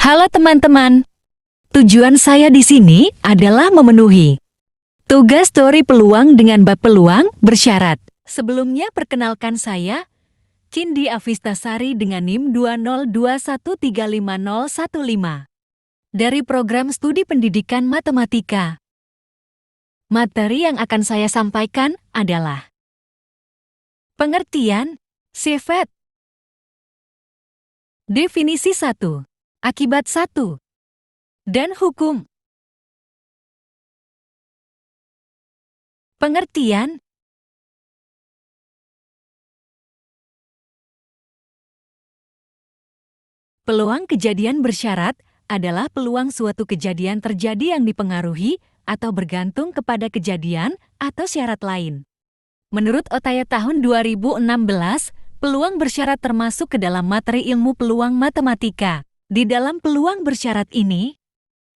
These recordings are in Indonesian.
Halo teman-teman, tujuan saya di sini adalah memenuhi tugas teori peluang dengan bab peluang bersyarat. Sebelumnya perkenalkan saya, Cindi Avistasari dengan NIM 202135015 dari Program Studi Pendidikan Matematika. Materi yang akan saya sampaikan adalah pengertian, sifat, definisi 1, akibat 1, dan hukum. Pengertian. Peluang kejadian bersyarat adalah peluang suatu kejadian terjadi yang dipengaruhi atau bergantung kepada kejadian atau syarat lain. Menurut Otaya tahun 2016, peluang bersyarat termasuk ke dalam materi ilmu peluang matematika. Di dalam peluang bersyarat ini,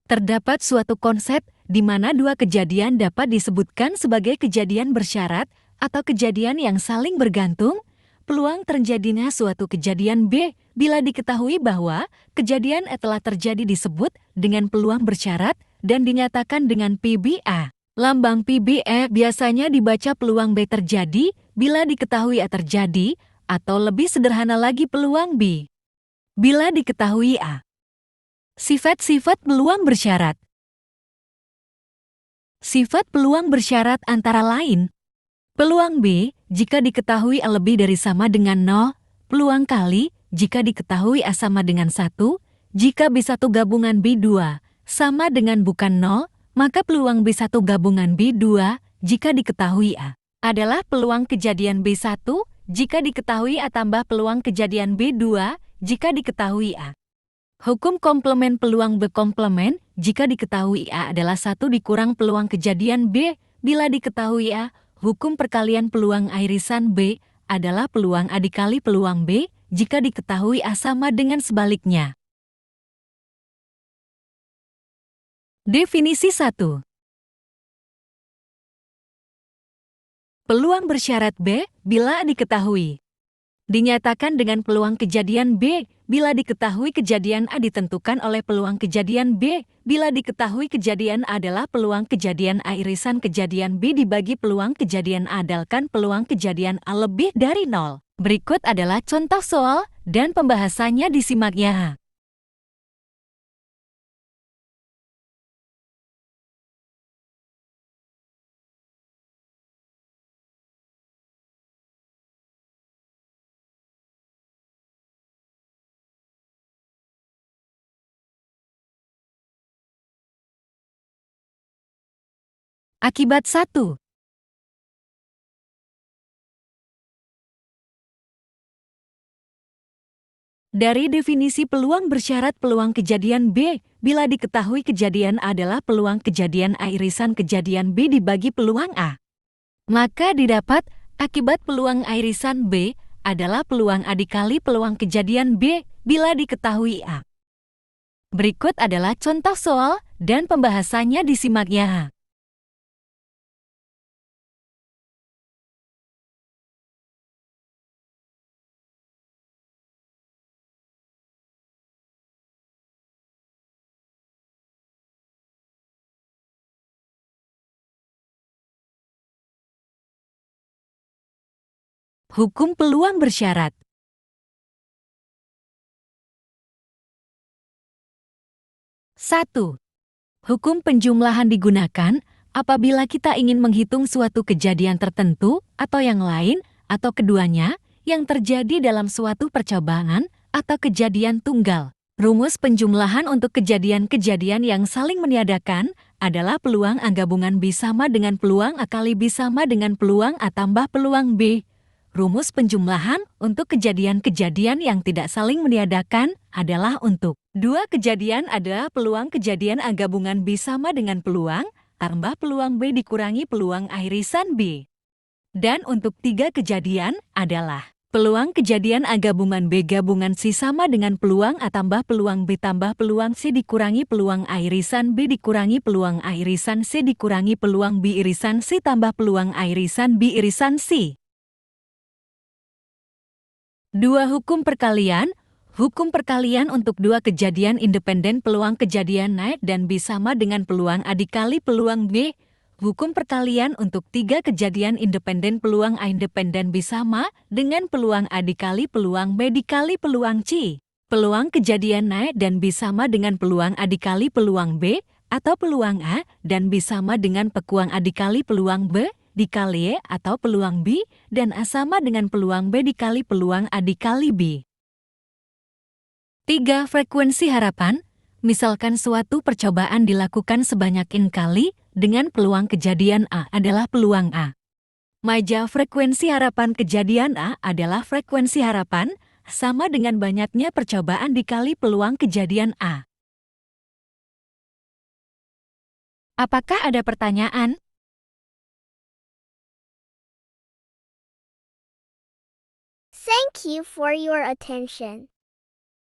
terdapat suatu konsep di mana dua kejadian dapat disebutkan sebagai kejadian bersyarat atau kejadian yang saling bergantung. Peluang terjadinya suatu kejadian B bila diketahui bahwa kejadian A telah terjadi disebut dengan peluang bersyarat dan dinyatakan dengan PBA. Lambang PBA biasanya dibaca peluang B terjadi bila diketahui A terjadi, atau lebih sederhana lagi peluang B bila diketahui A. Sifat-sifat peluang bersyarat. Sifat peluang bersyarat antara lain: peluang B jika diketahui A lebih dari sama dengan 0, peluang kali jika diketahui A sama dengan 1, jika B1 gabungan B2 sama dengan bukan 0, maka peluang B1 gabungan B2 jika diketahui A adalah peluang kejadian B1 jika diketahui A tambah peluang kejadian B2 jika diketahui A. Hukum komplement peluang B komplement jika diketahui A adalah 1 dikurang peluang kejadian B bila diketahui A. Hukum perkalian peluang A irisan B adalah peluang A dikali peluang B jika diketahui A sama dengan sebaliknya. Definisi 1. Peluang bersyarat B bila A diketahui. Dinyatakan dengan peluang kejadian B bila diketahui kejadian A ditentukan oleh peluang kejadian B bila diketahui kejadian A adalah peluang kejadian A irisan kejadian B dibagi peluang kejadian A dalkan peluang kejadian A lebih dari 0. Berikut adalah contoh soal dan pembahasannya disimak ya. Akibat 1. Dari definisi peluang bersyarat peluang kejadian B, bila diketahui kejadian A adalah peluang kejadian A irisan kejadian B dibagi peluang A. Maka didapat akibat peluang A irisan B adalah peluang A dikali peluang kejadian B bila diketahui A. Berikut adalah contoh soal dan pembahasannya disimak ya. Hukum peluang bersyarat. Satu. Hukum penjumlahan digunakan apabila kita ingin menghitung suatu kejadian tertentu atau yang lain atau keduanya yang terjadi dalam suatu percobaan atau kejadian tunggal. Rumus penjumlahan untuk kejadian-kejadian yang saling meniadakan adalah peluang A gabungan B sama dengan peluang A kali B sama dengan peluang A tambah peluang B. Rumus penjumlahan untuk kejadian-kejadian yang tidak saling meniadakan adalah untuk dua kejadian adalah peluang kejadian A gabungan B sama dengan peluang tambah peluang B dikurangi peluang A irisan B. Dan untuk tiga kejadian adalah peluang kejadian A gabungan B gabungan C sama dengan peluang A tambah peluang B tambah peluang C dikurangi peluang A irisan B dikurangi peluang A irisan C dikurangi peluang B irisan C tambah peluang A irisan B irisan C. Dua hukum perkalian. Hukum perkalian untuk dua kejadian independen peluang kejadian naik dan B sama dengan peluang A dikali peluang B. Hukum perkalian untuk tiga kejadian independen peluang A independen B sama dengan peluang A dikali peluang B dikali peluang C. Peluang kejadian naik dan B sama dengan peluang A dikali peluang B atau peluang A dan B sama dengan pekuang A dikali peluang B dikali E atau peluang B dan A sama dengan peluang B dikali peluang A dikali B. 3. Frekuensi harapan. Misalkan suatu percobaan dilakukan sebanyak n kali dengan peluang kejadian A adalah peluang A. Maka frekuensi harapan kejadian A adalah frekuensi harapan sama dengan banyaknya percobaan dikali peluang kejadian A. Apakah ada pertanyaan? Thank you for your attention.